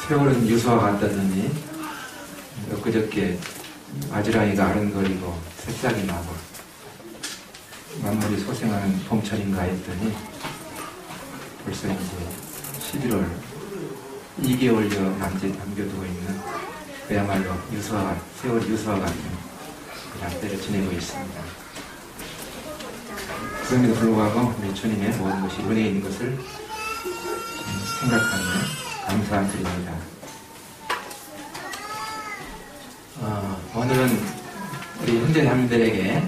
세월은 유수와 같다더니 엊그저께 아지랑이가 아른거리고 새싹이 나고 만물이 소생하는 봄철인가 했더니 벌써 이제 11월 2개월여 남겨두고 있는 그야말로 세월 유수와 같은 그런 때를 지내고 있습니다. 그럼에도 불구하고 우리 주님의 모든 것이 은혜에 있는 것을 생각하며 감사드립니다. 오늘은 우리 형제 자매들에게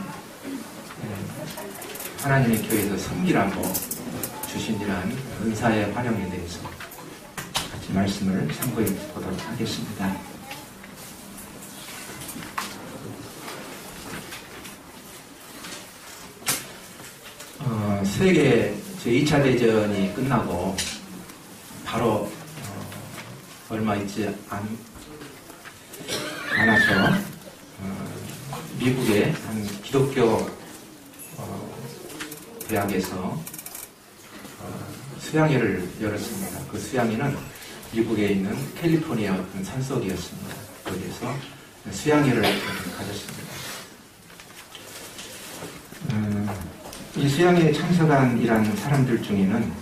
하나님의 교회에서 섬기라고 주신 이러한 은사의 활용에 대해서 같이 말씀을 참고해 보도록 하겠습니다. 세계 제2차 대전이 끝나고 바로 얼마 있지 않아서 미국의 한 기독교 대학에서 수양회를 열었습니다. 그 수양회는 미국에 있는 캘리포니아 어떤 산속이었습니다. 거기에서 수양회를 가졌습니다. 이 수양회에 참석한 이란 사람들 중에는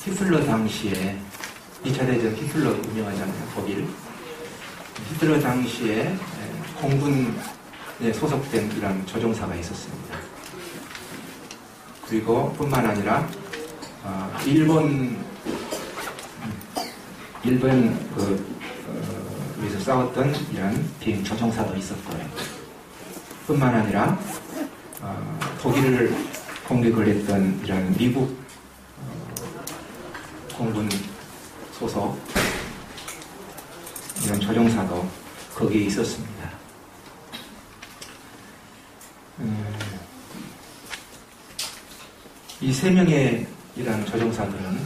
히틀러 당시에 2차 대전 히틀러 유명하잖아요. 독일. 히틀러 당시에 공군에 소속된 이란 조종사가 있었습니다. 그리고 뿐만 아니라 여기서 싸웠던 이런 비행 조종사도 있었고요. 뿐만 아니라 독일을 공격을 했던 이런 미국 공군 소속 이런 조종사도 거기에 있었습니다. 이 세 명의 이런 조종사들은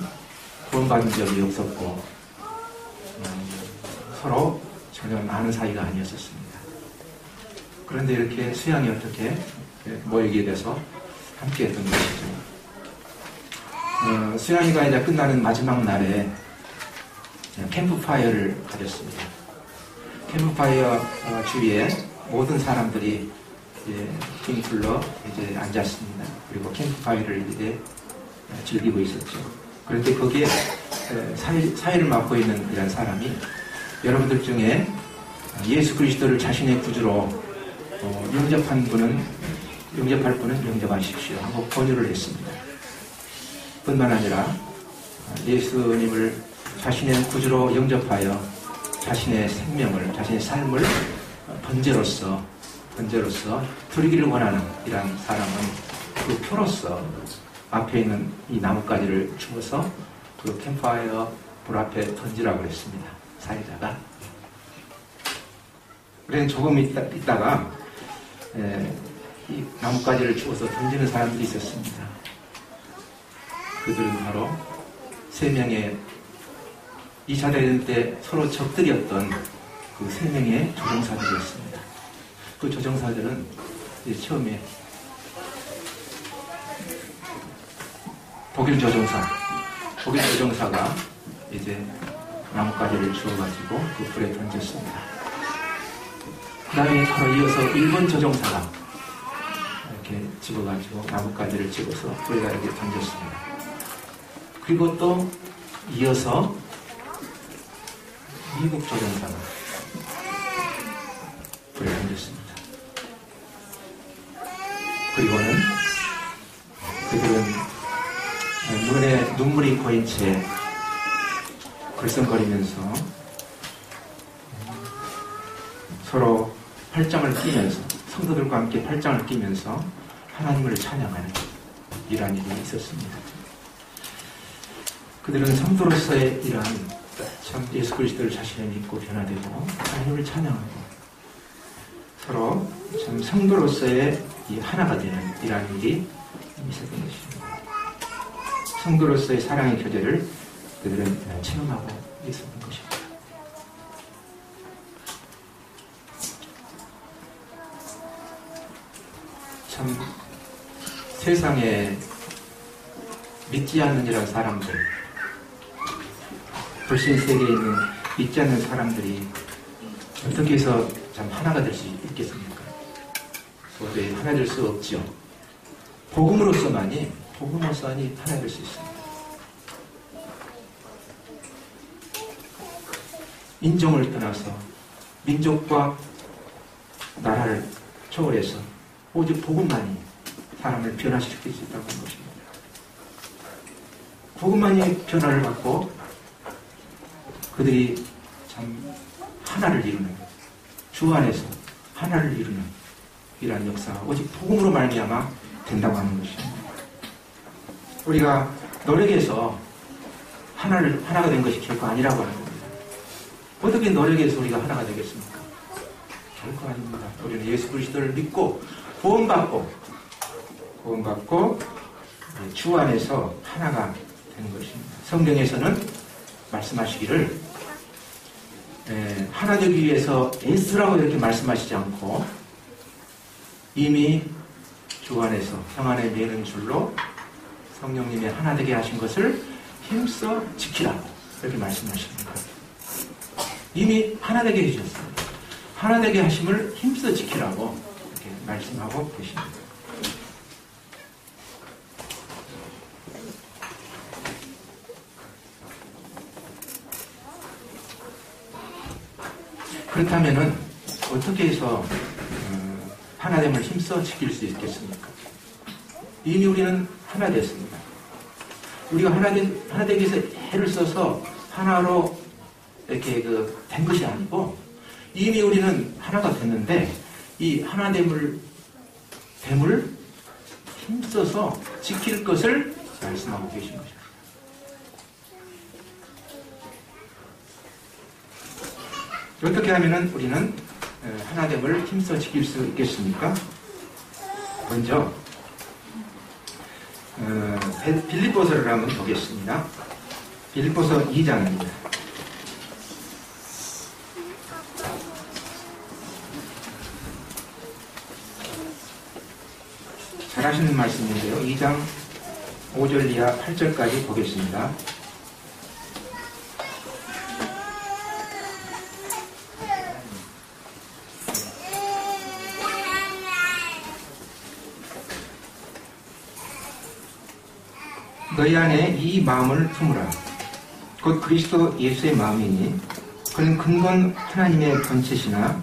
구원받은 적이 없었고 서로 전혀 아는 사이가 아니었었습니다. 그런데 이렇게 수양이 어떻게 모이게 돼서 함께 했던 것이죠. 수양이가 이제 끝나는 마지막 날에 캠프파이어를 가졌습니다. 캠프파이어 주위에 모든 사람들이 빙둘러 이제 앉았습니다. 그리고 캠프파이어를 이제 즐기고 있었죠. 그런데 거기에 사회를 맡고 있는 이런 사람이 여러분들 중에 예수 그리스도를 자신의 구주로 영접할 분은 영접하십시오 하고 권유를 했습니다. 뿐만 아니라 예수님을 자신의 구주로 영접하여 자신의 생명을, 자신의 삶을 번제로서 드리기를 원하는 이런 사람은 그 표로서 앞에 있는 이 나뭇가지를 주어서 그 캠프파이어 불 앞에 던지라고 했습니다. 사회자가. 그래서 조금 있다가 이 나뭇가지를 주어서 던지는 사람들이 있었습니다. 그들은 바로 세 명의 2차 대전 때 서로 적들이었던 그 세 명의 조종사들이었습니다. 그 조종사들은 이제 처음에 독일 조종사가 이제 나뭇가지를 주워가지고 그 불에 던졌습니다. 그 다음에 바로 이어서 일본 조종사가 이렇게 집어가지고 나뭇가지를 집어서 불에다 이렇게 던졌습니다. 그리고 또 이어서 미국 조종사가 불에 던졌습니다. 그리고는 그들은 눈에 눈물이 고인 채 글썽거리면서 서로 팔짱을 끼면서 성도들과 함께 팔짱을 끼면서 하나님을 찬양하는 이러한 일이 있었습니다. 그들은 성도로서의 이러한 참 예수 그리스도를 자신을 믿고 변화되고 하나님을 찬양하고 서로 참 성도로서의 이 하나가 되는 이러한 일이 있었던 것입니다. 성도로서의 사랑의 교제를 그들은 체험하고 있었던 것입니다. 참 세상에 믿지 않는 이런 사람들, 불신 세계에 있는 믿지 않는 사람들이 어떻게 해서 참 하나가 될 수 있겠습니까? 도저히 하나 될 수 없지요. 복음으로서만이 하나 될 수 있습니다. 인종을 떠나서 민족과 나라를 초월해서 오직 복음만이 사람을 변화시킬 수 있다고 하는 것입니다. 복음만이 변화를 받고 그들이 참 하나를 이루는, 주 안에서 하나를 이루는 이러한 역사가 오직 복음으로 말미암아 된다고 하는 것입니다. 우리가 노력해서 하나가 된 것이 결코 아니라고 하는 겁니다. 어떻게 노력해서 우리가 하나가 되겠습니까? 결코 아닙니다. 우리는 예수 그리스도를 믿고 구원받고 주 안에서 하나가 되는 것입니다. 성경에서는 말씀하시기를 하나 되기 위해서 애쓰라고 이렇게 말씀하시지 않고 이미 주 안에서 형 안에 매는 줄로 성령님이 하나 되게 하신 것을 힘써 지키라고 이렇게 말씀하십니다. 이미 하나 되게 해주셨습니다. 하나 되게 하심을 힘써 지키라고 이렇게 말씀하고 계십니다. 그렇다면은 어떻게 해서 하나됨을 힘써 지킬 수 있겠습니까? 이미 우리는 하나 됐습니다. 우리가 하나 되기 위해서 애를 써서 하나로 이렇게 된 것이 아니고 이미 우리는 하나가 됐는데 이 하나됨을 힘써서 지킬 것을 말씀하고 계신 것입니다. 어떻게 하면은 우리는 하나됨을 힘써 지킬 수 있겠습니까? 먼저 빌립보서를 한번 보겠습니다. 빌립보서 2장입니다. 잘 하시는 말씀인데요. 2장 5절 이하 8절까지 보겠습니다. 너희 안에 이 마음을 품으라. 곧 그리스도 예수의 마음이니 그는 근본 하나님의 본체시나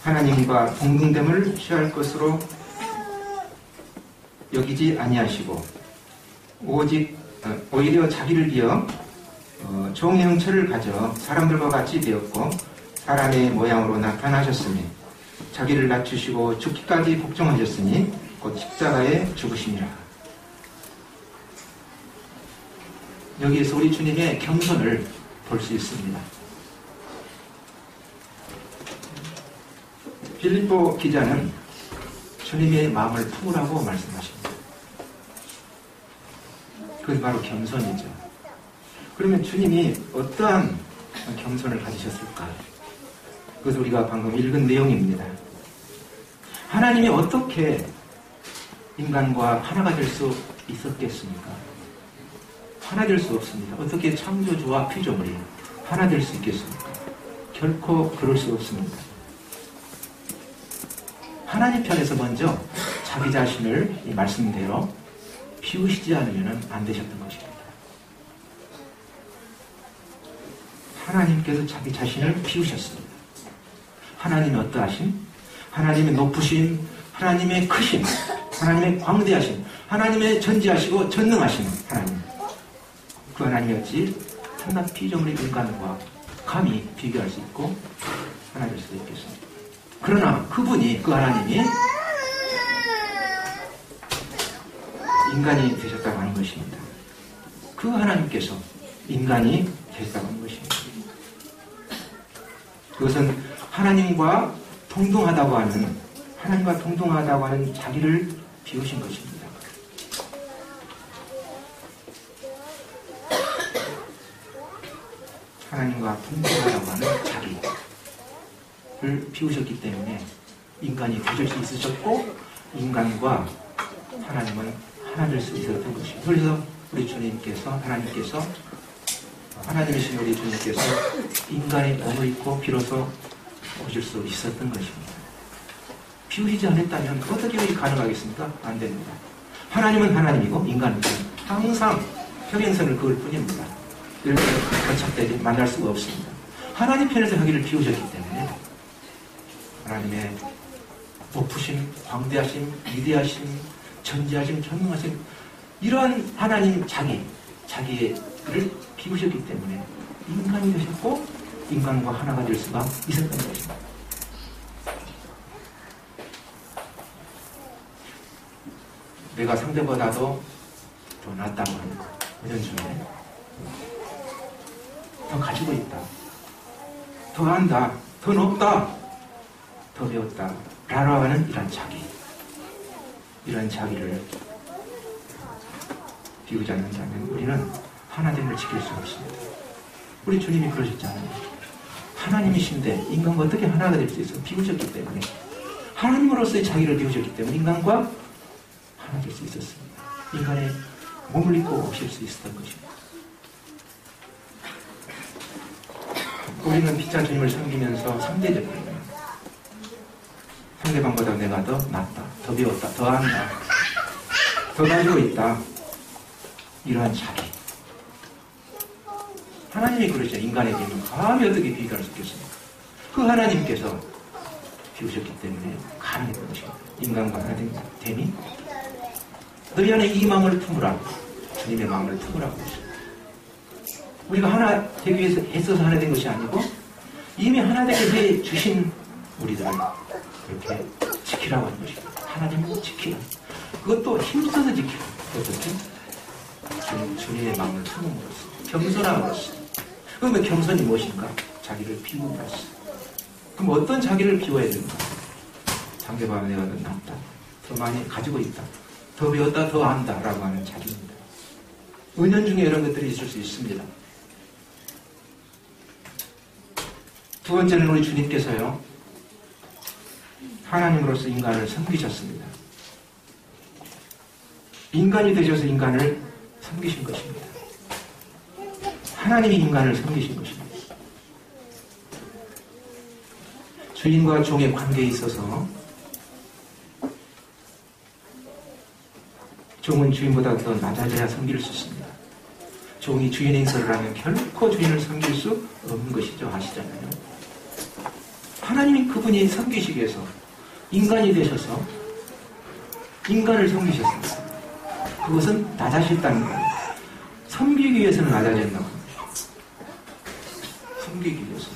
하나님과 동등됨을 취할 것으로 여기지 아니하시고 오직 오히려 자기를 비어 종의 형체를 가져 사람들과 같이 되었고 사람의 모양으로 나타나셨으니 자기를 낮추시고 죽기까지 복종하셨으니 곧 십자가에 죽으심이라. 여기에서 우리 주님의 겸손을 볼 수 있습니다. 빌립보 기자는 주님의 마음을 품으라고 말씀하십니다. 그것이 바로 겸손이죠. 그러면 주님이 어떠한 겸손을 가지셨을까? 그것은 우리가 방금 읽은 내용입니다. 하나님이 어떻게 인간과 하나가 될 수 있었겠습니까? 하나 될 수 없습니다. 어떻게 창조주와 피조물이 하나 될 수 있겠습니까? 결코 그럴 수 없습니다. 하나님 편에서 먼저 자기 자신을 이 말씀대로 비우시지 않으면 안 되셨던 것입니다. 하나님께서 자기 자신을 비우셨습니다. 하나님의 어떠하심? 하나님의 높으심, 하나님의 크심, 하나님의 광대하심, 하나님의 전지하시고 전능하심 하나님. 그 하나님이 어찌 한낱 피조물의 인간과 감히 비교할 수 있고 하나 될 수도 있겠습니다. 그러나 그분이, 그 하나님이 인간이 되셨다고 하는 것입니다. 그 하나님께서 인간이 되셨다고 하는 것입니다. 그것은 하나님과 동등하다고 하는 자기를 비우신 것입니다. 하나님과 동등하다고 하는 자기를 비우셨기 때문에 인간이 되실 수 있으셨고 인간과 하나님은 하나 될 수 있었던 것입니다. 그래서 우리 주님께서, 하나님이신 우리 주님께서 인간의 몸을 입고 비로소 오실 수 있었던 것입니다. 비우시지 않았다면 어떻게 그게 가능하겠습니까? 안 됩니다. 하나님은 하나님이고 인간은 항상 평행선을 그을 뿐입니다. 이렇게 거착되게 만날 수가 없습니다. 하나님 편에서 여기를 비우셨기 때문에 하나님의 높으심, 광대하심, 위대하심, 전지하심, 전능하심 이러한 하나님 자기를 비우셨기 때문에 인간이 되셨고 인간과 하나가 될 수가 있었던 것입니다. 내가 상대보다도 더 낫다고 하는 은연 중에 더 가지고 있다, 더 안다, 더 높다, 더 배웠다 라고 하는 이런 자기를 비우지 않는다면 우리는 하나됨을 지킬 수 없습니다. 우리 주님이 그러셨잖아요. 하나님이신데 인간과 어떻게 하나가 될 수 있어? 비우셨기 때문에 하나님으로서의 자기를 비우셨기 때문에 인간과 하나 될 수 있었습니다. 인간의 몸을 입고 오실 수 있었던 것입니다. 우리는 피차 주님을 섬기면서 상대적으로 상대방보다 내가 더 낫다, 더 배웠다, 더 안다, 더 가지고 있다 이러한 자기. 하나님이 그러시죠. 인간에게는 감히 어떻게 비교할 수 있겠습니까? 그 하나님께서 비우셨기 때문에 가능했던 것입니다. 인간과 하나됨이 너희 안에 이 마음을 품으라. 주님의 마음을 품으라고 했습니다. 우리가 하나 되기 위해서 애써서 하나 된 것이 아니고 이미 하나 되게 해 주신 우리들을 그렇게 지키라고 하는 것입니다. 하나님을 지키라. 그것도 힘써서 지키라. 어떻게? 주님의 마음을 품음으로써 겸손함으로써. 그러면 겸손이 무엇인가? 자기를 비움으로써. 그럼 어떤 자기를 비워야 되는가? 상대방은 내가 더 낫다, 더 많이 가지고 있다, 더 배웠다, 더 안다 라고 하는 자기입니다. 은연 중에 이런 것들이 있을 수 있습니다. 두 번째는 우리 주님께서요, 하나님으로서 인간을 섬기셨습니다. 인간이 되셔서 인간을 섬기신 것입니다. 하나님이 인간을 섬기신 것입니다. 주인과 종의 관계에 있어서 종은 주인보다 더 낮아져야 섬길 수 있습니다. 종이 주인의 인설을 하면 결코 주인을 섬길 수 없는 것이죠. 아시잖아요. 하나님이 그분이 섬기시기 위해서 인간이 되셔서 인간을 섬기셨습니다. 그것은 낮아졌다는 거예요. 섬기기 위해서는 낮아졌다고 합니다. 섬기기 위해서.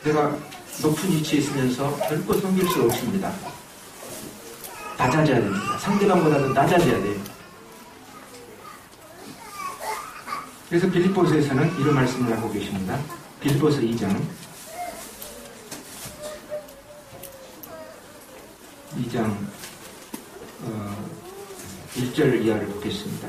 내가 높은 위치에 있으면서 결코 섬길 수 없습니다. 낮아져야 됩니다. 상대방보다도 낮아져야 돼요. 그래서 빌립보서에서는 이런 말씀을 하고 계십니다. 빌립보서 2장 1절 이하를 보겠습니다.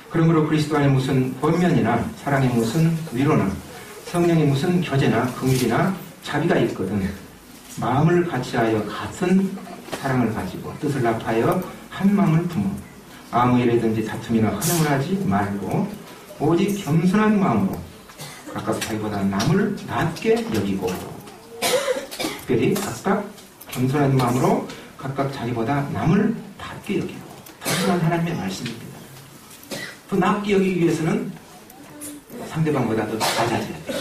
그러므로 그리스도 안에 무슨 권면이나 사랑의 무슨 위로나 성령의 무슨 교제나 긍휼이나 자비가 있거든 마음을 같이하여 같은 사랑을 가지고 뜻을 합하여 한 마음을 품어 아무 일에든지 다툼이나 허용을 하지 말고 오직 겸손한 마음으로 각각 자기보다 남을 낮게 여기고 특별히 각각 겸손한 마음으로 각각 자기보다 남을 낮게 여기고 단순한 하나님의 말씀입니다. 더 낮게 여기기 위해서는 상대방보다 더 낮아져야 돼.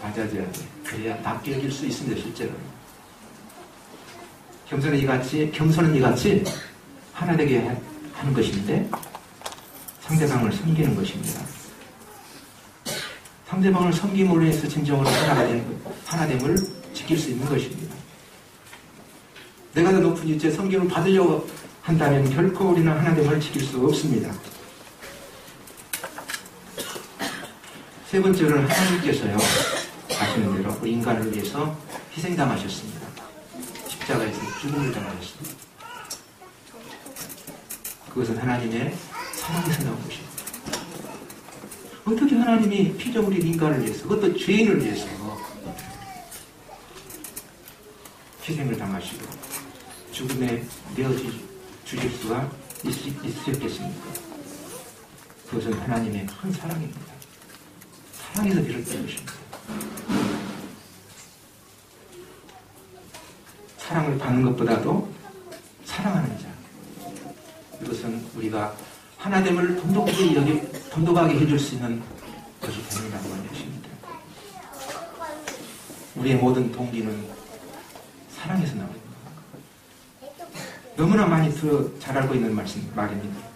낮아져야 돼. 그래야 낮게 여길 수 있습니다. 실제로. 겸손은 이같이 하나 되게 하는 것인데 상대방을 섬기는 것입니다. 상대방을 섬김으로 해서 진정으로 하나됨을 지킬 수 있는 것입니다. 내가 더 높은 위치에 섬김을 받으려고 한다면 결코 우리는 하나됨을 지킬 수 없습니다. 세 번째로는 하나님께서요, 아시는 대로 우리 인간을 위해서 희생당하셨습니다. 십자가에서 죽음을 당하셨습니다. 그것은 하나님의 사랑에서 나온 것입니다. 어떻게 하나님이 피조물인 인간을 위해서, 그것도 죄인을 위해서 희생을 당하시고 죽음에 내어주실 수가 있으셨겠습니까? 그것은 하나님의 큰 사랑입니다. 사랑에서 비롯된 것입니다. 사랑을 받는 것보다도 사랑하는 자, 이것은 우리가 하나됨을 돈독하게 해줄 수 있는 것이 됩니다고 하는 것입니다. 우리의 모든 동기는 사랑에서 나옵니다. 너무나 많이 잘 알고 있는 말입니다.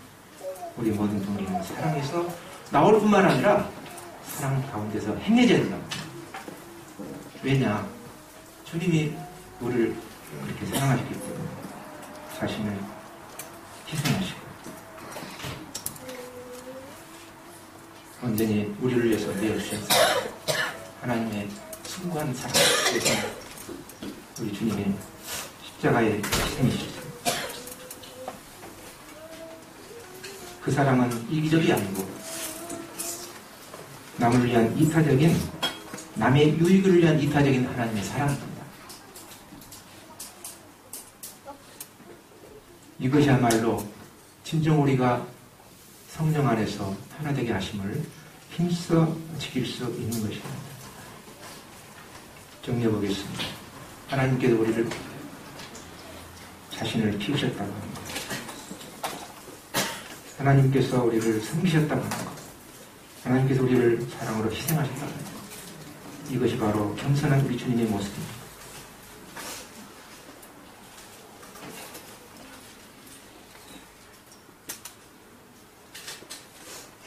우리의 모든 동기는 사랑에서 나올 뿐만 아니라 사랑 가운데서 행해져야 된다. 왜냐? 주님이 우리를 그렇게 사랑하셨기 때문에 자신을 희생하시고 온전히 우리를 위해서 내어주셨습니다. 하나님의 숭고한 사랑, 우리 주님의 십자가의 희생이셨습니다. 그 사랑은 이기적이 아니고 남을 위한 이타적인, 남의 유익을 위한 이타적인 하나님의 사랑입니다. 이것이야말로 진정 우리가 성령 안에서 하나 되게 하심을 힘써 지킬 수 있는 것입니다. 정리해 보겠습니다. 하나님께서 우리를 자신을 키우셨다고 하는 것, 하나님께서 우리를 섬기셨다고 하는 것, 하나님께서 우리를 사랑으로 희생하셨다고 하는 것, 이것이 바로 겸손한 우리 주님의 모습입니다.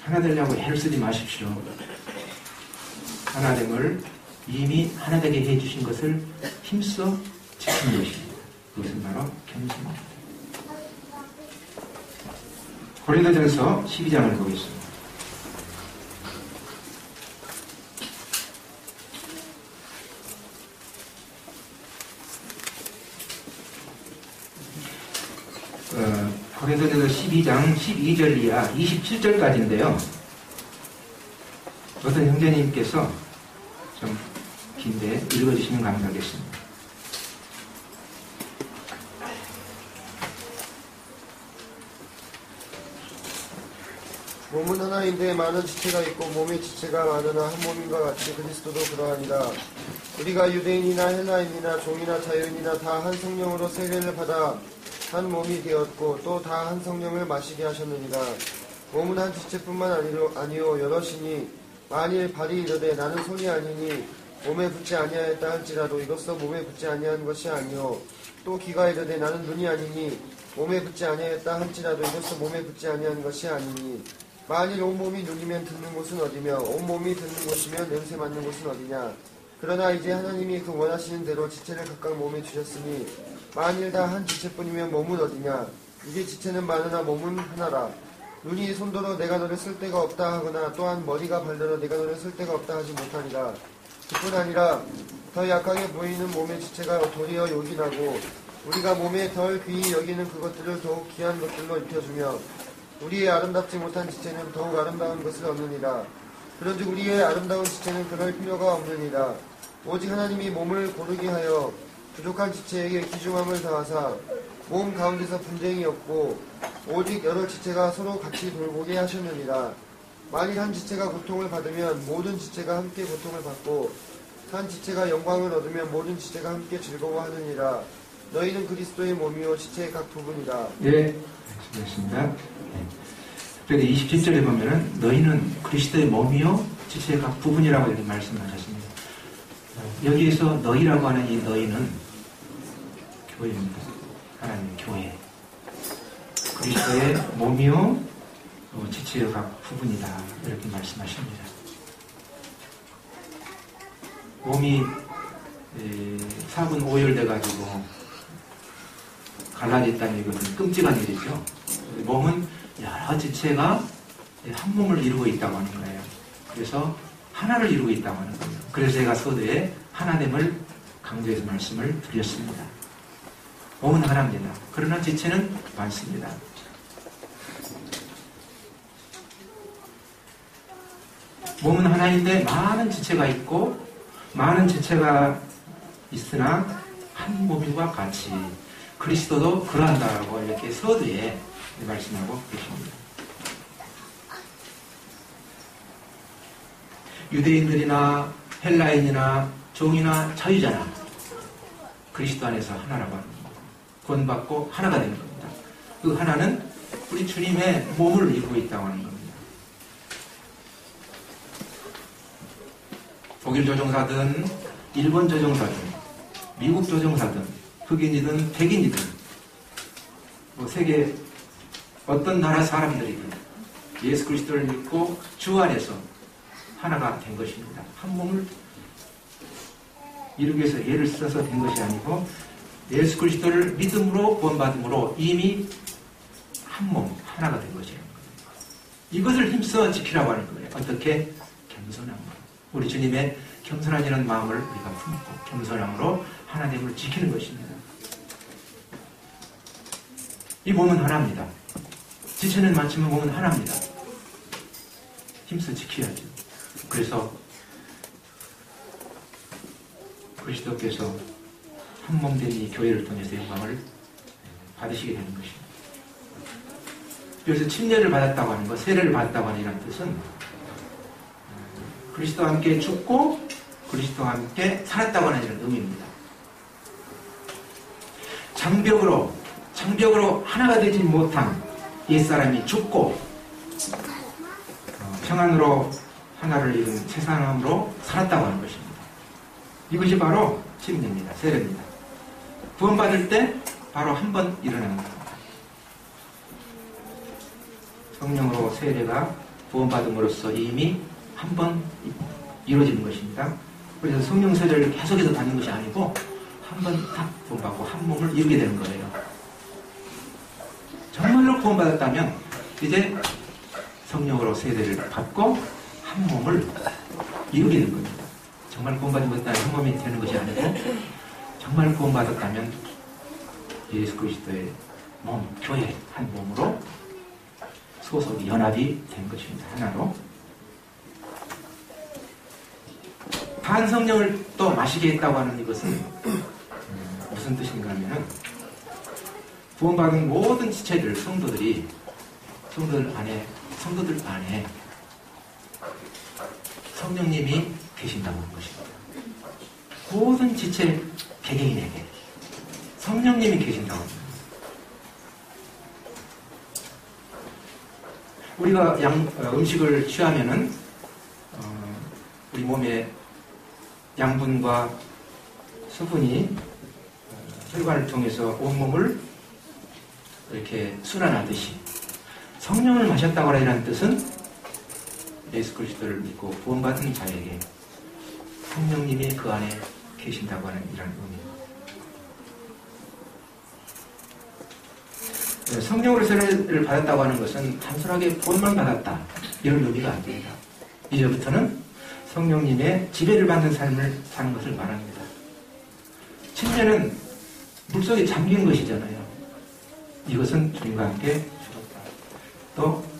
하나 되려고 애를 쓰지 마십시오. 하나됨을 이미 하나 되게 해주신 것을 힘써 지키는 것입니다. 그것은 바로 겸손입니다. 고린도전서 12장을 보겠습니다. 고린도전서 12장 12절 이하 27절까지인데요. 어떤 형제님께서 좀 긴데 읽어주시면 감사하겠습니다. 몸은 하나인데 많은 지체가 있고 몸의 지체가 많으나 한 몸인과 같이 그리스도도 그러하니라. 우리가 유대인이나 헬라인이나 종이나 자유인이나 다 한 성령으로 세례를 받아 한 몸이 되었고 또 다 한 성령을 마시게 하셨느니라. 몸은 한 지체뿐만 아니요 여럿이니 만일 발이 이르되 나는 손이 아니니 몸에 붙지 아니하였다 할지라도 이것도 몸에 붙지 아니한 것이 아니요 또 귀가 이르되 나는 눈이 아니니 몸에 붙지 아니하였다 할지라도 이것도 몸에 붙지 아니한 것이 아니니 만일 온몸이 눈이면 듣는 곳은 어디며 온몸이 듣는 곳이면 냄새 맡는 곳은 어디냐. 그러나 이제 하나님이 그 원하시는 대로 지체를 각각 몸에 주셨으니 만일 다 한 지체뿐이면 몸은 어디냐. 이게 지체는 많으나 몸은 하나라. 눈이 손더러 내가 너를 쓸 데가 없다 하거나 또한 머리가 발더러 내가 너를 쓸 데가 없다 하지 못하니라. 그뿐 아니라 더 약하게 보이는 몸의 지체가 도리어 요긴하고 우리가 몸에 덜 귀히 여기는 그것들을 더욱 귀한 것들로 입혀주며 우리의 아름답지 못한 지체는 더욱 아름다운 것을 얻느니라. 그런즉 우리의 아름다운 지체는 그럴 필요가 없느니라. 오직 하나님이 몸을 고르게 하여 부족한 지체에게 귀중함을 더하사 몸 가운데서 분쟁이 없고 오직 여러 지체가 서로 같이 돌보게 하셨느니라. 만일 한 지체가 고통을 받으면 모든 지체가 함께 고통을 받고 한 지체가 영광을 얻으면 모든 지체가 함께 즐거워하느니라. 너희는 그리스도의 몸이요 지체의 각 부분이다. 네, 수고했습니다. 그래서 27절에 보면은 너희는 그리스도의 몸이요 지체의 각 부분이라고 이렇게 말씀하셨습니다. 여기에서 너희라고 하는 이 너희는 교회입니다. 하나님 교회. 그리스도의 몸이요 지체의 각 부분이다 이렇게 말씀하십니다. 몸이 4분 5열 돼가지고 갈라졌다는 이것은 끔찍한 일이죠. 몸은 여러 지체가 한 몸을 이루고 있다고 하는 거예요. 그래서 하나를 이루고 있다고 하는 거예요. 그래서 제가 서두에 하나됨을 강조해서 말씀을 드렸습니다. 몸은 하나입니다. 그러나 지체는 많습니다. 몸은 하나인데 많은 지체가 있고 많은 지체가 있으나 한 몸과 같이 그리스도도 그러한다라고 이렇게 서두에 말씀하고 계십니다. 유대인들이나 헬라인이나 종이나 자유자나 그리스도 안에서 하나라고 하는 겁니다. 구원받고 하나가 되는 겁니다. 그 하나는 우리 주님의 몸을 이루고 있다고 하는 겁니다. 독일 조종사든 일본 조종사든 미국 조종사든 흑인이든 백인이든 세계 어떤 나라 사람들이든 예수 그리스도를 믿고 주 안에서 하나가 된 것입니다. 한 몸을 이루기 위해서 예를 써서 된 것이 아니고 예수 그리스도를 믿음으로 구원받음으로 이미 한 몸, 하나가 된 것이라는 거예요. 이것을 힘써 지키라고 하는 거예요. 어떻게? 겸손함으로. 우리 주님의 겸손하지는 마음을 우리가 품고 겸손함으로 하나됨을 지키는 것입니다. 이 몸은 하나입니다. 지체는 많지만 몸은 하나입니다. 힘써 지켜야죠. 그래서 그리스도께서 한 몸 된 이 교회를 통해서 영광을 받으시게 되는 것입니다. 그래서 침례를 받았다고 하는 것, 세례를 받았다고 하는 이런 뜻은 그리스도와 함께 죽고 그리스도와 함께 살았다고 하는 이런 의미입니다. 장벽으로 하나가 되지 못한 옛사람이 죽고 평안으로 하나를 이룬 새 사람으로 살았다고 하는 것입니다. 이것이 바로 침례입니다. 세례입니다. 구원받을 때 바로 한 번 일어나는 겁니다. 성령으로 세례가 구원받음으로써 이미 한 번 이루어지는 것입니다. 그래서 성령 세례를 계속해서 받는 것이 아니고 한 번 딱 구원받고 한 몸을 이루게 되는 거예요. 정말로 구원받았다면 이제 성령으로 세례를 받고 한 몸을 이루게 되는 겁니다. 정말 구원받지 못했다면 한 몸이 되는 것이 아니고 정말 구원받았다면 예수 그리스도의 몸, 교회 한 몸으로 소속이 연합이 된 것입니다. 하나로. 반성령을 또 마시게 했다고 하는 이것은 무슨 뜻인가 하면 구원받은 모든 지체들, 성도들 안에 성령님이 계신다고 하는 것입니다. 모든 지체 개개인에게 성령님이 계신다고 합니다. 우리가 음식을 취하면은 우리 몸에 양분과 수분이 혈관을 통해서 온몸을 이렇게 순환하듯이 성령을 마셨다고 하는 뜻은 예수 그리스도를 믿고 구원받은 자에게 성령님이 그 안에 계신다고 하는 이런 의미입니다. 성령으로 세례를 받았다고 하는 것은 단순하게 구원만 받았다 이런 의미가 아닙니다. 이제부터는 성령님의 지배를 받는 삶을 사는 것을 말합니다. 침례는 물속에 잠긴 것이잖아요. 이것은 주님과 함께 죽었다. 또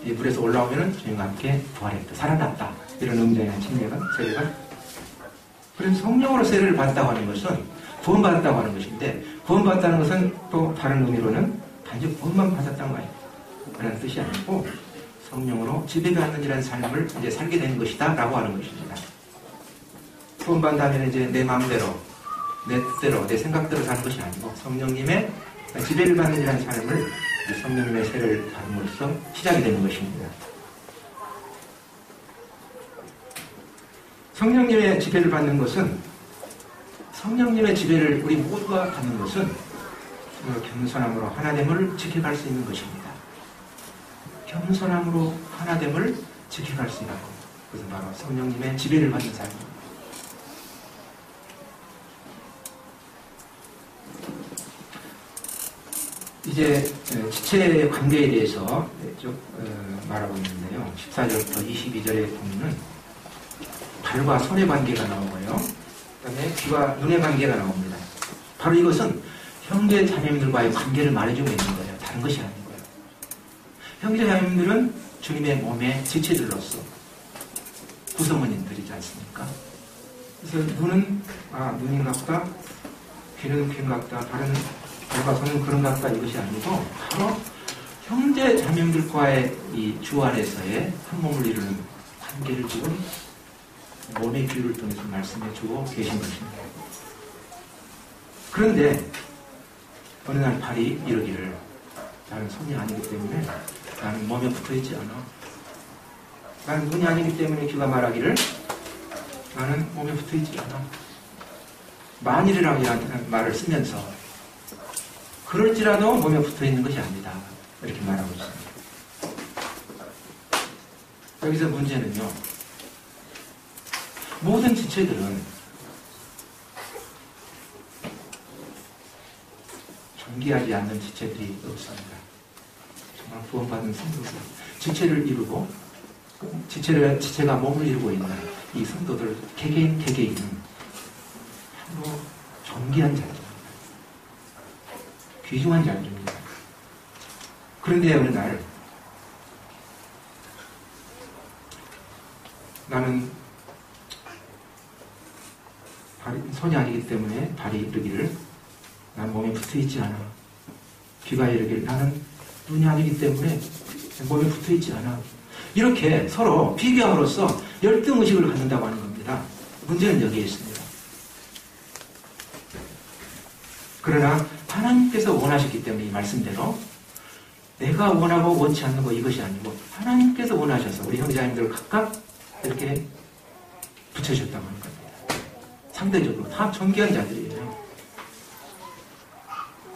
이 물에서 올라오면 주님과 함께 부활했다. 살아났다. 이런 의미잖아요. 침례가, 세례가. 그래서 성령으로 세례를 받았다고 하는 것은 구원받았다고 하는 것인데 구원받았다는 것은 또 다른 의미로는 단지 구원만 받았다는 거예요. 그런 뜻이 아니고 성령으로 지배받는 이라는 삶을 이제 살게 되는 것이다 라고 하는 것입니다. 구원받다면 이제 내 마음대로, 내 뜻대로, 내 생각대로 사는 것이 아니고 성령님의 지배를 받는 이라는 삶을 성령님의 세례를 받음으로써 시작이 되는 것입니다. 성령님의 지배를 받는 것은 성령님의 지배를 우리 모두가 받는 것은 겸손함으로 하나됨을 지켜갈 수 있는 것입니다. 겸손함으로 하나됨을 지켜갈 수 있는 것. 그것은 바로 성령님의 지배를 받는 삶입니다. 이제 지체의 관계에 대해서 쭉 말하고 있는데요. 14절부터 22절에 보면은 발과 손의 관계가 나오고요. 그 다음에 귀와 눈의 관계가 나옵니다. 바로 이것은 형제 자매님들과의 관계를 말해주고 있는 거예요. 다른 것이 아니고요. 형제 자매님들은 주님의 몸의 지체들로서 구성원인들이지 않습니까? 그래서 눈은 눈인갑다, 귀는 귀인갑다, 다른 발과 손은 그런갑다 이것이 아니고 바로 형제 자매들과의 이 주 안에서의 한 몸을 이루는 관계를 지금 몸의 비유를 통해서 말씀해 주고 계신 것입니다. 그런데 어느 날 발이 이러기를 나는 손이 아니기 때문에 나는 몸에 붙어있지 않아. 나는 눈이 아니기 때문에 귀가 말하기를 나는 몸에 붙어있지 않아. 만일이라는 말을 쓰면서 그럴지라도 몸에 붙어있는 것이 아니다. 이렇게 말하고 있습니다. 여기서 문제는요. 모든 지체들은 존귀하지 않는 지체들이 없습니다. 정말 구원받은 성도들, 지체를 이루고 지체가 몸을 이루고 있는 이 성도들 개개인은 바로 존귀한 자들입니다. 귀중한 자들입니다. 그런데 어느 날 나는 손이 아니기 때문에 발이 이르기를 나는 몸에 붙어있지 않아. 귀가 이르기를 나는 눈이 아니기 때문에 몸에 붙어있지 않아. 이렇게 서로 비교함으로써 열등의식을 갖는다고 하는 겁니다. 문제는 여기에 있습니다. 그러나 하나님께서 원하셨기 때문에 이 말씀대로 내가 원하고 원치 않는 거 이것이 아니고 하나님께서 원하셔서 우리 형제자매들을 각각 이렇게 붙여주셨다고 하는 겁니다. 상대적으로 다 존귀한 자들이에요.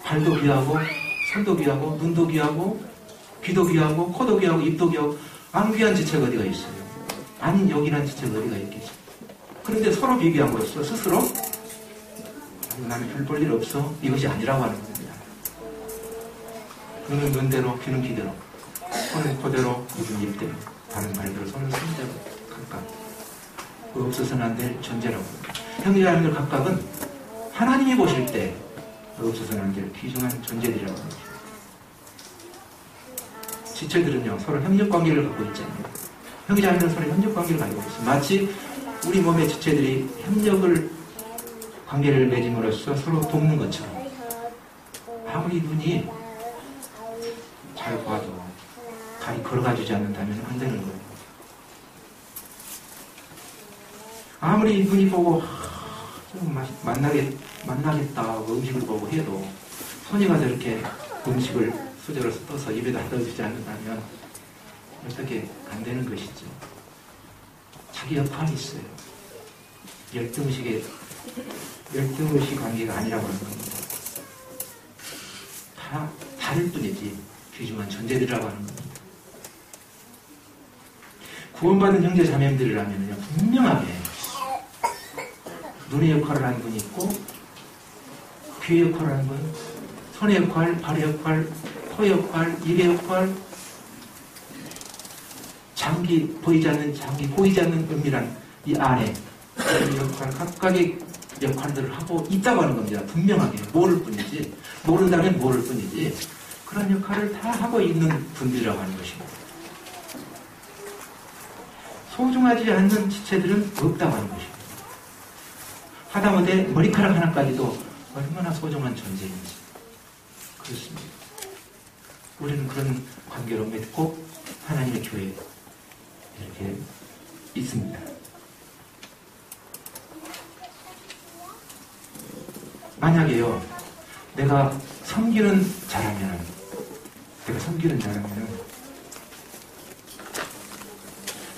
발도 귀하고 손도 귀하고 눈도 귀하고 귀도 귀하고 코도 귀하고 입도 귀하고 안 귀한 지체가 어디가 있어요? 안 요긴한 지체가 어디가 있겠죠? 그런데 서로 비교함으로써 스스로 나는 별 볼 일 없어 이것이 아니라고 하는 겁니다. 눈은 눈대로 귀는 귀대로 손은 코대로 입은 입대로 다른 말대로 손은 손대로 각각 그 없어서는 안 될 존재라고 합니다. 형제자매들 각각은 하나님이 보실 때 없어서는 안 될 귀중한 존재들이라고 합니다. 지체들은요 서로 협력관계를 갖고 있잖아요. 형제자매들은 서로 협력관계를 가지고 있어요. 마치 우리 몸의 지체들이 관계를 맺음으로써 서로 돕는 것처럼 아무리 눈이 잘 봐도 다리 걸어가주지 않는다면 안 되는 거예요. 아무리 눈이 보고 좀 만나겠다 하고 음식을 보고 해도 손이 가서 이렇게 음식을 수저로 떠서 입에다 넣어주지 않는다면 어떻게 안 되는 것이죠. 자기 역할이 있어요. 열등의식 관계가 아니라고 하는 겁니다. 다 다를 뿐이지 귀중한 존재들이라고 하는 겁니다. 구원받은 형제 자매들이라면 분명하게 눈의 역할을 하는 분이 있고 귀의 역할을 하는 분, 손의 역할, 발의 역할, 코의 역할, 입의 역할, 보이지 않는 은밀한 이 안에 이 역할, 각각의 역할들을 하고 있다고 하는 겁니다. 분명하게 모를 뿐이지, 모른다면 모를 뿐이지 그런 역할을 다 하고 있는 분들이라고 하는 것입니다. 소중하지 않는 지체들은 없다고 하는 것입니다. 하다못해 머리카락 하나까지도 얼마나 소중한 존재인지 그렇습니다. 우리는 그런 관계로 맺고 하나님의 교회에 이렇게 있습니다. 만약에요 내가 섬기는 자라면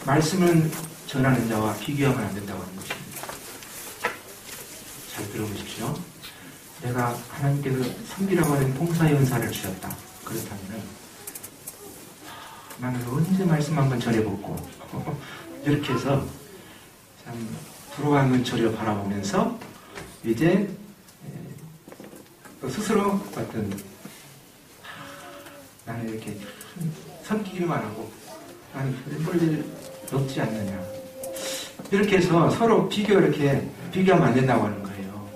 말씀을 전하는 자와 비교하면 안 된다고 하는 것입니다. 잘 들어보십시오. 내가 하나님께서 섬기라고 하는 봉사의 은사를 주셨다. 그렇다면 나는 언제 말씀 한번 전해보고 이렇게 해서 참 불어가는 저려 바라보면서 이제 스스로 어떤 나는 이렇게 섬기기만 하고 나는 볼 일 없지 않느냐 이렇게 해서 서로 비교하면 안 된다고 하는 거예요.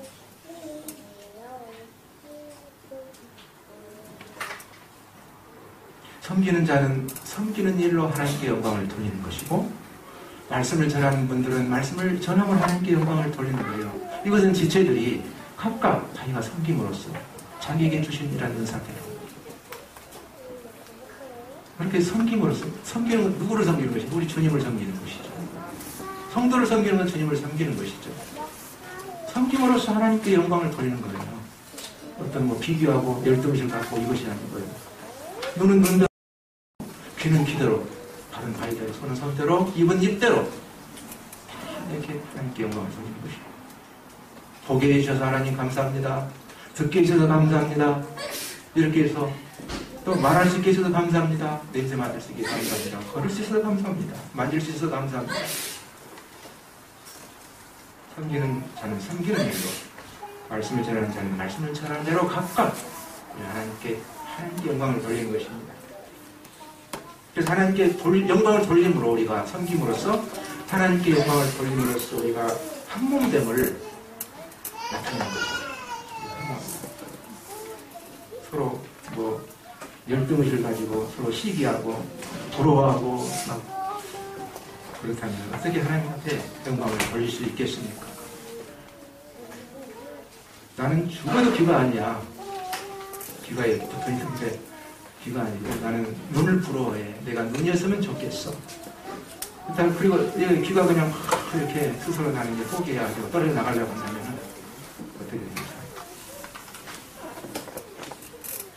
섬기는 자는 섬기는 일로 하나님께 영광을 돌리는 것이고 말씀을 전하는 분들은 말씀을 전함으로 하나님께 영광을 돌리는 거예요. 이것은 지체들이 각각 자기가 섬김으로써 자기에게 주신 이런 은사대로 그렇게 섬김으로써 섬기는 건 누구를 섬기는 것이죠? 우리 주님을 섬기는 것이죠. 성도를 섬기는 건 주님을 섬기는 것이죠. 섬김으로써 하나님께 영광을 돌리는 거예요. 어떤 뭐 비교하고 열등의식을 갖고 이것이 아닌 거예요. 눈은 눈대로, 귀는 귀대로, 발은 발대로, 손은 손대로, 입은 입대로 이렇게 하나님께 영광을 돌리는 것이죠. 보게 해주셔서 하나님 감사합니다. 듣게 해주셔서 감사합니다. 이렇게 해서 또 말할 수 있게 해주셔서 감사합니다. 냄새 맡을 수 있게 감사합니다. 걸을 수 있어서 감사합니다. 만질 수 있어서 감사합니다. 섬기는 자는 섬기는 일로, 말씀을 전하는 자는 말씀을 전하는 대로 각각 하나님께 영광을 돌리는 것입니다. 그래서 하나님께 영광을 돌림으로 우리가 섬김으로써 하나님께 영광을 돌림으로써 우리가 한 몸됨을 나타내는 거죠. 서로 뭐 열등의식을 가지고 서로 시기하고 부러워하고 막 그렇다면 어떻게 하나님 앞에 영광을 돌릴 수 있겠습니까? 나는 죽어도 귀가 아니야. 귀가에 붙어있는데 귀가 아니고 나는 눈을 부러워해. 내가 눈이었으면 좋겠어. 일단 그리고 귀가 그냥 이렇게 스스로 나는 게 포기해가지고 떨어져 나가려고 한다면 어떻게 됩니까?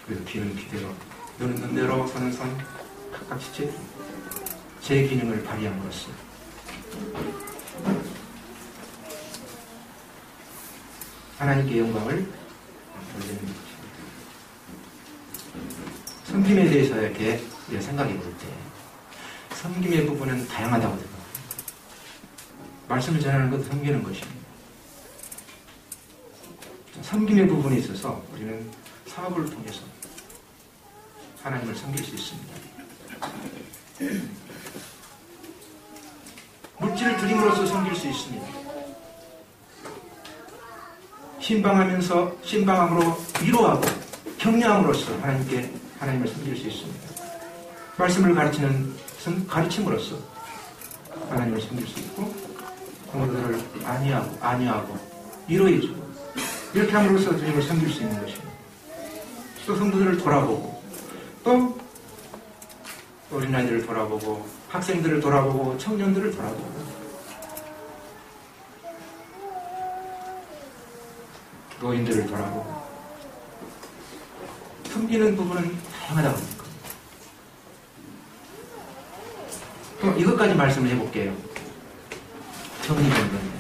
그래서 귀는 귀대로, 눈은 눈대로, 손은 손, 각각 제 기능을 발휘함으로써 하나님께 영광을 돌리는 것입니다. 섬김에 대해서 이렇게 생각해 볼 때 섬김의 부분은 다양하다고 생각합니다. 말씀을 전하는 것도 섬기는 것입니다. 섬김의 부분에 있어서 우리는 사업을 통해서 하나님을 섬길 수 있습니다. 물질을 드림으로써 섬길 수 있습니다. 신방함으로 위로하고 격려함으로써 하나님을 섬길 수 있습니다. 말씀을 가르침으로써 하나님을 섬길 수 있고, 성도들을 안위하고 위로해주고 이렇게 함으로써 주님을 섬길 수 있는 것입니다. 또 성도들을 돌아보고, 또 어린아이들을 돌아보고, 학생들을 돌아보고, 청년들을 돌아보고, 노인들을 돌아보고, 섬기는 부분은 다양하다고 합니다. 또 이것까지 말씀을 해볼게요. 정리정돈.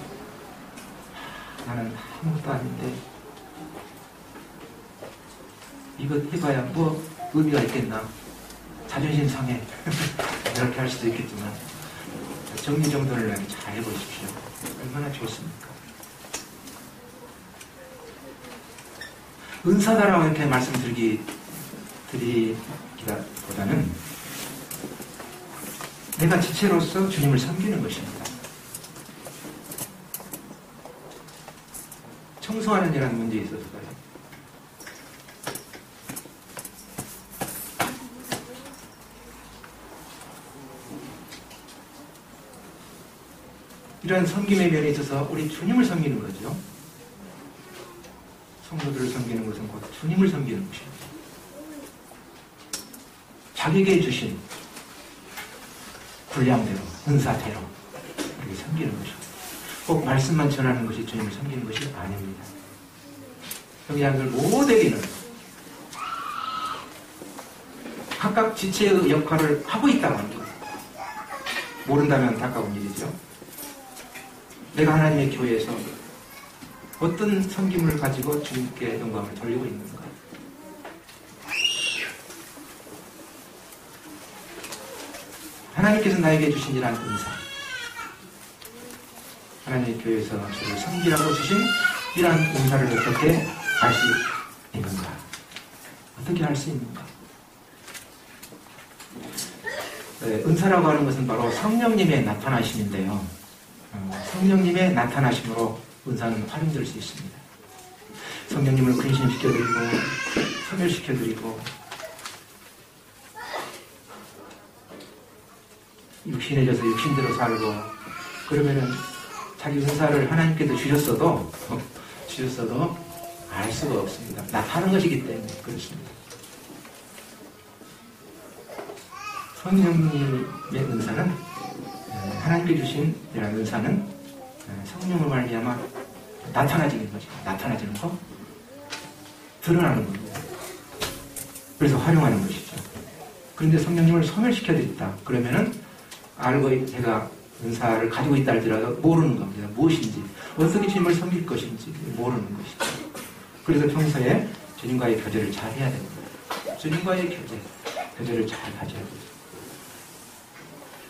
나는 아무것도 아닌데 이것 해봐야 뭐 의미가 있겠나, 자존심 상해 이렇게 할 수도 있겠지만 정리정돈을 잘 해보십시오. 얼마나 좋습니까? 은사다라고 이렇게 말씀드리기보다는 내가 지체로서 주님을 섬기는 것입니다. 청소하는 이라는 문제에 있어서요. 이러한 섬김의 면에 있어서 우리 주님을 섬기는 거죠. 성도들을 섬기는 것은 곧 주님을 섬기는 것입니다. 자기에게 주신 분량대로, 은사대로 이렇게 섬기는 것입니다. 꼭 말씀만 전하는 것이 주님을 섬기는 것이 아닙니다. 성도들 모두에게는 각각 지체의 역할을 하고 있다고 합니다. 모른다면 안타까운 일이죠. 내가 하나님의 교회에서 어떤 섬김을 가지고 주님께 영광을 돌리고 있는가? 하나님께서 나에게 주신 이러한 은사, 하나님의 교회에서 저를 섬기라고 주신 이러한 은사를 어떻게 알 수 있는가? 어떻게 할 수 있는가? 은사라고 하는 것은 바로 성령님의 나타나심인데요. 성령님의 나타나심으로 은사는 활용될 수 있습니다. 성령님을 근신시켜드리고 소멸시켜드리고 육신해져서 육신대로 살고 그러면은 자기 은사를 하나님께서 주셨어도 알 수가 없습니다. 나타나는 것이기 때문에 그렇습니다. 성령님의 은사는 하나님께 주신 이런 은사는 성령을 말미암아 나타나지는 거죠. 나타나지는 거, 드러나는 겁니다. 그래서 활용하는 것이죠. 그런데 성령님을 소멸시켜야 되겠다. 그러면은 알고 제가 은사를 가지고 있다 할지라도 모르는 겁니다. 무엇인지, 어떻게 주님을 섬길 것인지 모르는 것이죠. 그래서 평소에 주님과의 교제를 잘 해야 됩니다. 주님과의 교제를 잘 가져야 됩니다.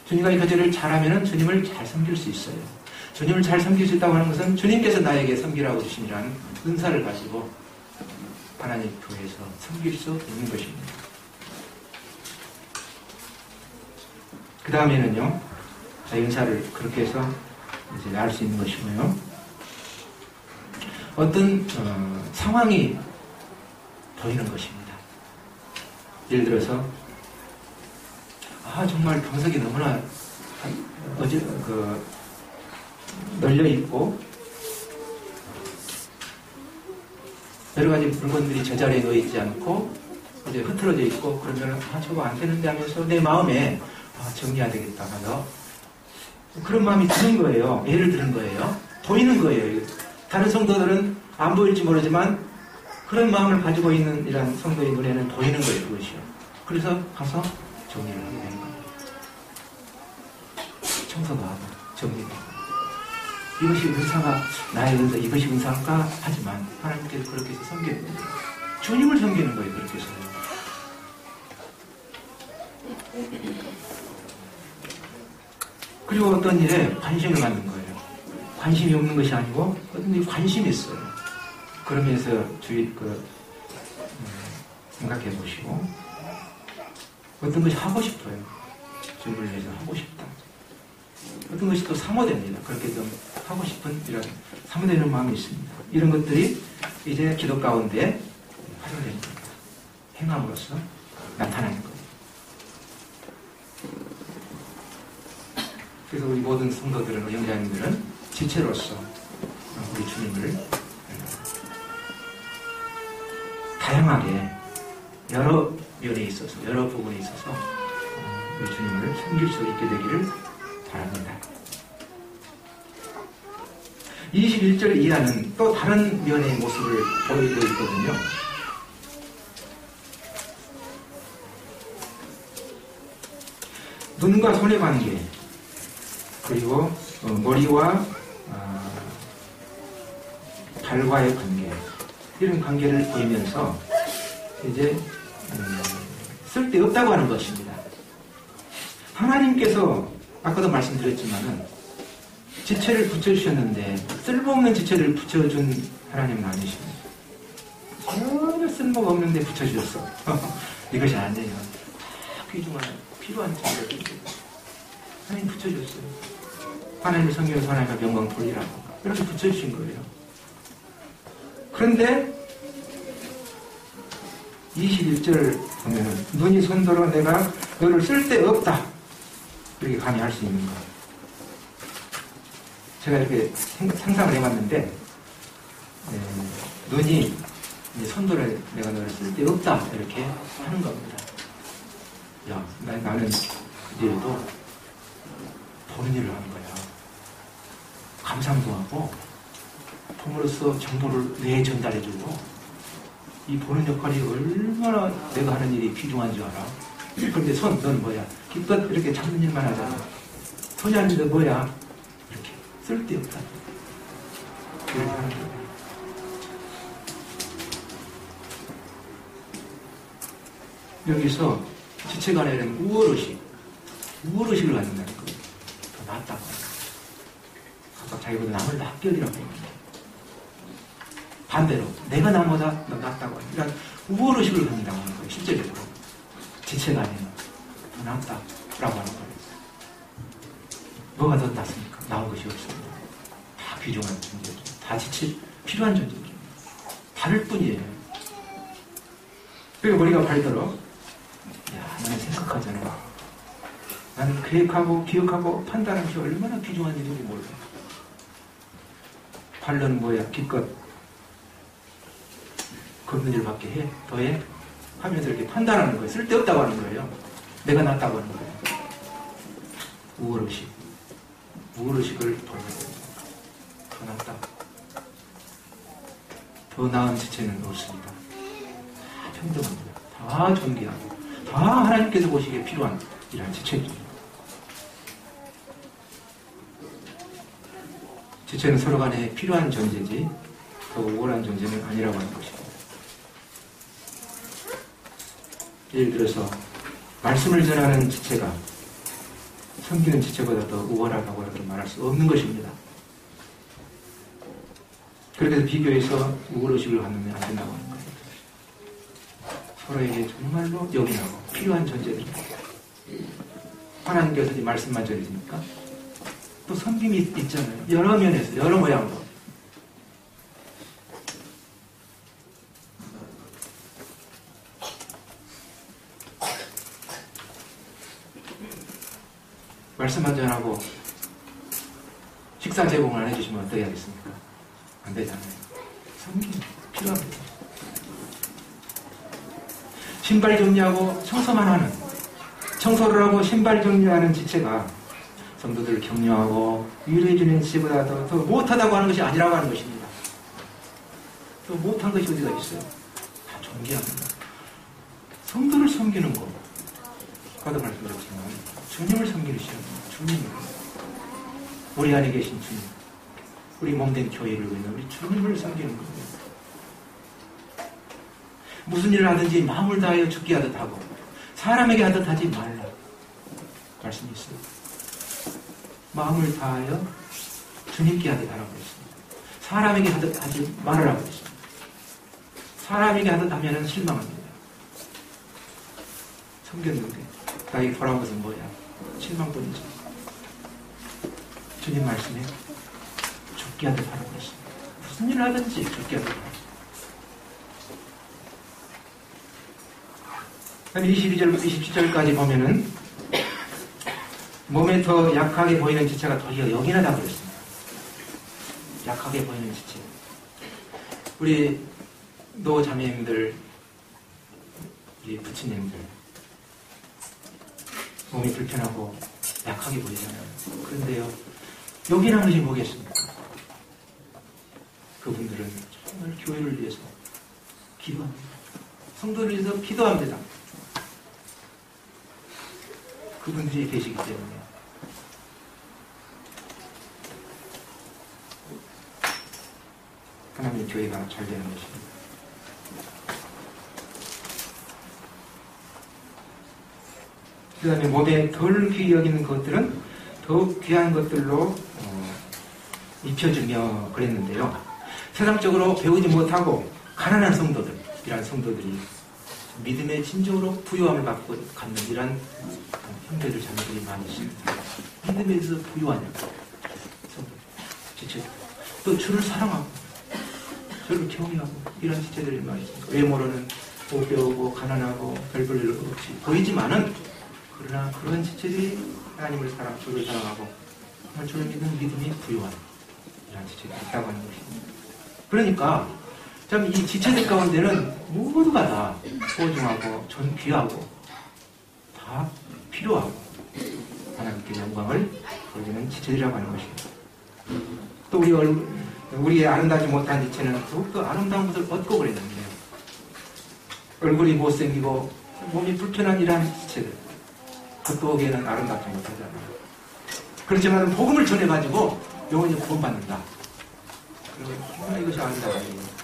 주님과의 교제를 잘하면은 주님을 잘 섬길 수 있어요. 주님을 잘 섬길 수 있다고 하는 것은 주님께서 나에게 섬기라고 주시니라는 은사를 가지고 하나님 교회에서 섬길 수 있는 것입니다. 그 다음에는요, 은사를 그렇게 해서 이제 알 수 있는 것이고요. 어떤 상황이 보이는 것입니다. 예를 들어서 정말 병석이 너무나 널려 있고 여러 가지 물건들이 제자리에 놓여 있지 않고 이제 흐트러져 있고 그러면 저거 안 되는데 하면서 내 마음에 정리해야 되겠다 하면서 그런 마음이 드는 거예요. 예를 드는 거예요. 보이는 거예요. 다른 성도들은 안 보일지 모르지만 그런 마음을 가지고 있는 이런 성도의 눈에는 보이는 거예요. 그것이요. 그래서 가서 정리를 하게 되는 거예요. 청소도 하고 정리도 하고 이것이 은사가 나의 은사, 이것이 은사일까 하지만 하나님께서 그렇게 해서 섬기는 거예요. 주님을 섬기는 거예요. 그렇게 해서요. 그리고 어떤 일에 관심을 갖는 거예요. 관심이 없는 것이 아니고 어떤 일에 관심이 있어요. 그러면서 생각해 보시고 어떤 것이 하고 싶어요. 주님을 위해서 하고 싶다. 어떤 것이 또 사모됩니다. 그렇게 좀 하고 싶은 이런 사모되는 마음이 있습니다. 이런 것들이 이제 기도 가운데 활용되는 겁니다. 행함으로써 나타나는 겁니다. 그래서 우리 모든 성도들은, 영자님들은 지체로서 우리 주님을 다양하게 여러 면에 있어서, 여러 부분에 있어서 우리 주님을 섬길 수 있게 되기를 바랍니다. 21절 이하는 또 다른 면의 모습을 보이고 있거든요. 눈과 손의 관계, 그리고 머리와 발과의 관계, 이런 관계를 보이면서 이제 쓸데없다고 하는 것입니다. 하나님께서 아까도 말씀드렸지만은 지체를 붙여주셨는데 쓸모없는 지체를 붙여준 하나님은 아니십니다. 전혀 쓸모가 없는데 붙여주셨어. 이것이 아니에요. 필요한 지체를 하나님 붙여줬어요. 하나님을 섬기면서 하나님의 영광 돌리라고 이렇게 붙여주신 거예요. 그런데 21절 보면 눈이 손들어 내가 너를 쓸데없다 이렇게 감히 할 수 있는 거. 제가 이렇게 상상을 해봤는데 눈이 손들어 내가 너를 쓸데없다 이렇게 하는 겁니다. 야, 나는 그 일도 보는 일을 하는 거야. 감상도 하고 봄으로써 정보를 뇌에 전달해주고 이 보는 역할이 얼마나 내가 하는 일이 귀중한 줄 알아. 그런데 너는 뭐야? 기껏 이렇게 잡는 일만 하잖아. 손이 아닌데 뭐야? 이렇게 쓸데없다. 이렇게 하는 거야. 여기서 지체간에 대한 우월의식을 갖는다는 거예요. 더 낫다고. 각각 자기보다 남을 낫게 여기라고 합니다. 반대로 내가 남보다 더 낫다고 합니다. 그러니까 우월의식을 갖는다고 하는 거예요. 실제적으로. 지체간에는 더 낫다라고 하는 거예요. 뭐가 더 낫습니까? 나온 것이 없습니다. 다 귀중한 존재죠. 다 필요한 존재죠. 다를 뿐이에요. 그리고 머리가 발더러 나는 생각하잖아. 나는 계획하고 기억하고 판단하는 게 얼마나 귀중한 일인지 몰라. 반론은 뭐야? 기껏 걷는 일밖에 해? 더해? 하면서 이렇게 판단하는 거예요. 쓸데없다고 하는 거예요. 내가 낫다고 하는 거예요. 우월의식. 우월의식을 버려야 됩니다. 더 낫다. 더 나은 지체는 없습니다. 다 평등합니다. 다 존귀하고 다 하나님께서 보시기에 필요한 이러한 지체입니다. 지체는 서로 간에 필요한 존재지 더 우월한 존재는 아니라고 하는 것입니다. 예를 들어서 말씀을 전하는 지체가 섬기는 지체보다 더 우월하다고 말할 수 없는 것입니다. 그렇게 해서 비교해서 우월의식을 갖으면 안 된다고 하는 거예요. 서로에게 정말로 영원하고 필요한 존재들입니다. 하나님께서 이 말씀만 전해주니까 또 섬김이 있잖아요. 여러 면에서 여러 모양으로. 말씀만 전하고 식사 제공을 안 해주시면 어떻게 하겠습니까? 안 되잖아요. 섬김 필요합니다. 신발 정리하고 청소만 하는, 청소를 하고 신발 정리하는 지체가 성도들을 격려하고 위로해주는 지체보다 더 못하다고 하는 것이 아니라고 하는 것입니다. 더 못한 것이 어디가 있어요? 다 존귀합니다. 성도를 섬기는 것, 아까도 말씀드렸지만 주님을 섬기는 시간입니다. 주님입니다. 우리 안에 계신 주님, 우리 몸된 교회를 위해 우리 주님을 섬기는 겁니다. 무슨 일을 하든지 마음을 다하여 죽게 하듯 하고 사람에게 하듯 하지 말라 말씀이 있어요. 마음을 다하여 주님께 하듯 하라고 했습니다. 사람에게 하듯 하지 말으라고 했습니다. 사람에게 하듯 하면 실망합니다. 섬겼는데 나에게 돌아온 것은 뭐야? 실망뿐이죠. 주님 말씀에 죽게 하듯 하라고 했습니다. 무슨 일을 하든지 죽게 하듯 하라고. 22절, 27절까지 보면은 몸에 더 약하게 보이는 지체가 도리어 여기나다고 그랬습니다. 약하게 보이는 지체. 우리 노 자매님들, 우리 부친님들 몸이 불편하고 약하게 보이잖아요. 그런데요, 여기라는 것이 뭐겠습니까? 그분들은 정말 교회를 위해서 기도합니다. 성도를 위해서 기도합니다. 그분들이 계시기 때문에 하나님의 교회가 잘 되는 것입니다. 그 다음에 몸에 덜 귀히 여기는 것들은 더욱 귀한 것들로 입혀주며 그랬는데요. 세상적으로 배우지 못하고 가난한 성도들, 이런 성도들이 믿음의 진정으로 부유함을 갖고 갖는 이런 형제들 자매들이 많이 있습니다. 믿음에 대해서 부유하냐, 지체들. 또 주를 사랑하고 주를 경외하고 이런 지체들이 많이 있습니다. 외모로는 못 배우고 가난하고 별 볼 일 없이 보이지만은 그러나 그런 지체들이 하나님을 주를 사랑하고 정말 주를 믿는 믿음이 부유한 이런 지체들이 있다고 하는 것입니다. 그러니까 참 이 지체들 가운데는 모두가 다 소중하고 존귀하고 다 필요하고 하나님께 영광을 돌리는 지체들이라고 하는 것입니다. 또 우리의 아름다지 못한 지체는 더욱더 아름다운 것을 얻고 그랬는데 얼굴이 못생기고 몸이 불편한 이러한 지체들 겉보기에는 아름답지 못하잖아요. 그렇지만 복음을 전해가지고 영원히 구원받는다. 그러면 정말 이것이 아름다워요.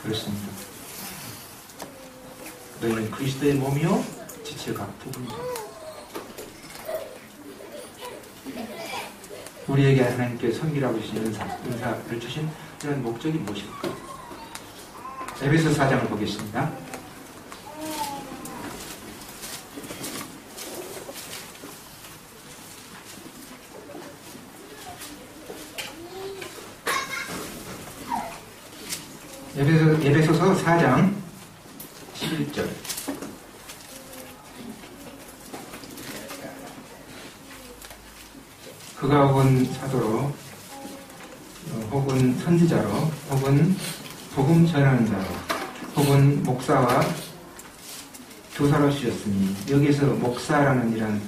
그렇습니다. 너희는 그리스도의 몸이요 지체가 부분이다. 우리에게 하나님께 섬기라고 주신 은사를 주신 이런 목적이 무엇일까? 에베소 4장을 보겠습니다. 에베소서 4장 그가 혹은 사도로 혹은 선지자로 혹은 복음 전하는 자로 혹은 목사와 교사로 쓰였으니 여기서 목사라는 이런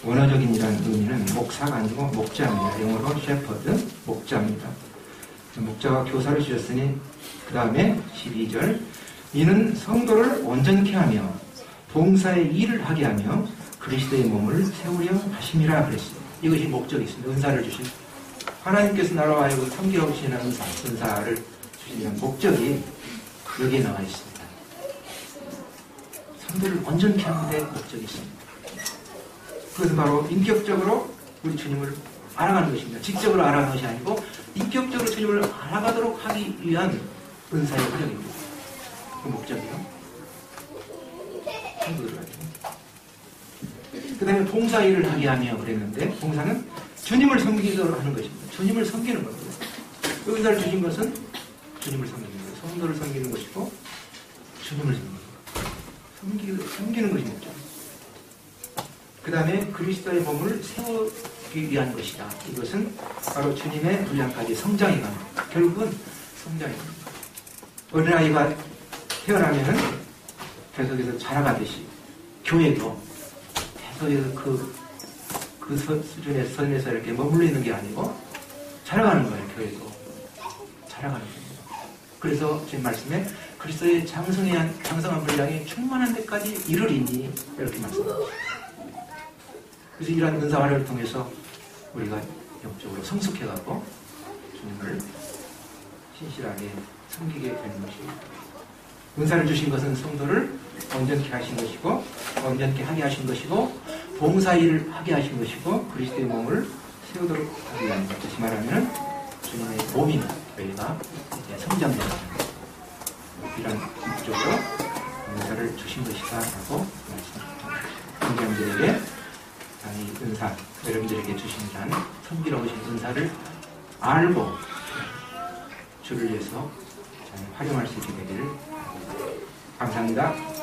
원어적인 이런 의미는 목사가 아니고 목자입니다. 영어로 셰퍼드, 목자입니다. 목자와 교사를 주셨으니 그 다음에 12절 이는 성도를 온전케 하며 봉사의 일을 하게 하며 그리스도의 몸을 세우려 하심이라 그랬습니다. 이것이 목적이 있습니다. 은사를 주신 하나님께서 나라와 하여금 섬기라고 주시는 은사를 주시는 목적이 여기에 나와 있습니다. 성도를 온전케 하는 데 목적이 있습니다. 그것은 바로 인격적으로 우리 주님을 알아가는 것입니다. 직접으로 알아가는 것이 아니고 인격적으로 주님을 알아가도록 하기 위한 은사의 활용입니다. 그 목적이요. 그 다음에 봉사 일을 하게 하며 그랬는데 봉사는 주님을 섬기도록 하는 것입니다. 주님을 섬기는 겁니다. 그 은사를 주신 것은 주님을 섬기는 거예요. 성도를 섬기는 것이고 주님을 섬기는 거. 섬기는 것이 목적. 그 다음에 그리스도의 몸을 세우기 위한 것이다. 이것은 바로 주님의 분량까지 성장해 갑니다. 결국은 성장해 갑니다. 어린아이가 태어나면은 계속해서 자라가듯이 교회도 계속해서 그 수준의 선에서 이렇게 머물러 있는 게 아니고 자라가는 거예요. 교회도 자라가는 겁니다. 그래서 지금 말씀에 그리스도의 장성한 분량이 충만한 데까지 이르리니 이렇게 말씀합니다. 그래서 이러한 은사 활용을 통해서 우리가 영적으로 성숙해가고 주님을 신실하게 섬기게 되는 것입니다. 은사를 주신 것은 성도를 온전케 하신 것이고 온전케 하게 하신 것이고 봉사일을 하게 하신 것이고 그리스도의 몸을 세우도록 하기 위한 것. 다시 말하면 주님의 몸인 저희가 이제 성장되는 이런 목적으로 은사를 주신 것이다 라고 말씀합니다. 성장들에게 이 은사, 여러분들에게 주신 이런 섬기러 오신 은사를 알고 주를 위해서 잘 활용할 수 있게 되기를 감사합니다.